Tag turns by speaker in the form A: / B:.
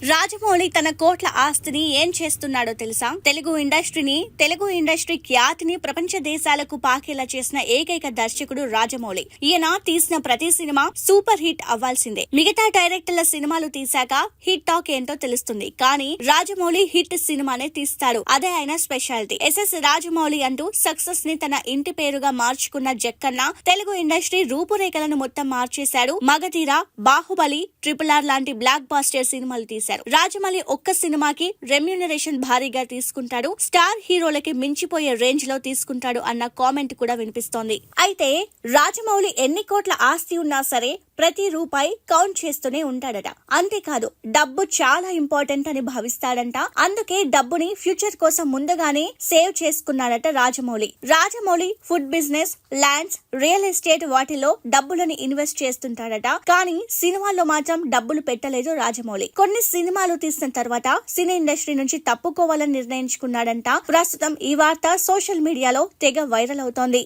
A: రాజమౌళి తన కోట్ల ఆస్తిని ఏం చేస్తున్నాడో తెలుసా? తెలుగు ఇండస్ట్రీ ఖ్యాతిని ప్రపంచ దేశాలకు పాకేలా చేసిన ఏకైక దర్శకుడు రాజమౌళి. ఈయన తీసిన ప్రతి సినిమా సూపర్ హిట్ అవ్వాల్సిందే. మిగతా డైరెక్టర్ల సినిమాలు తీశాక హిట్ టాక్ ఏంటో తెలుస్తుంది. కానీ రాజమౌళి హిట్ సినిమానే తీస్తాడు. అదే ఆయన స్పెషాలిటీ. ఎస్ఎస్ రాజమౌళి అంటూ సక్సెస్ ని తన ఇంటి పేరుగా మార్చుకున్న జక్కన్న తెలుగు ఇండస్ట్రీ రూపురేఖలను మొత్తం మార్చేశాడు. మగధీర, బాహుబలి, RRR లాంటి బ్లాక్ బాస్టర్ సినిమాలు తీశారు. రాజమౌళి ఒక్క సినిమాకి రెమ్యూనరేషన్ భారీగా తీసుకుంటాడు. స్టార్ హీరోలకి మించిపోయే రేంజ్ లో తీసుకుంటాడు అన్న కామెంట్ కూడా వినిపిస్తోంది. అయితే రాజమౌళి ఎన్ని కోట్ల ఆస్తి ఉన్నా సరే ప్రతి రూపాయి కౌంట్ చేస్తూనే ఉంటాడట. అంతేకాదు డబ్బు చాలా ఇంపార్టెంట్ అని భావిస్తాడంట. అందుకే డబ్బుని ఫ్యూచర్ కోసం ముందుగానే సేవ్ చేసుకున్నాడట Rajamouli food business, lands, real estate వాటిలో డబ్బులని ఇన్వెస్ట్ చేస్తుంటాడట. కానీ సినిమాల్లో మాత్రం డబ్బులు పెట్టలేదు రాజమౌళి. కొన్ని సినిమాలు తీసిన తర్వాత సినీ ఇండస్ట్రీ నుంచి తప్పుకోవాలని నిర్ణయించుకున్నాడంట. ప్రస్తుతం ఈ వార్త సోషల్ మీడియాలో తెగ వైరల్ అవుతోంది.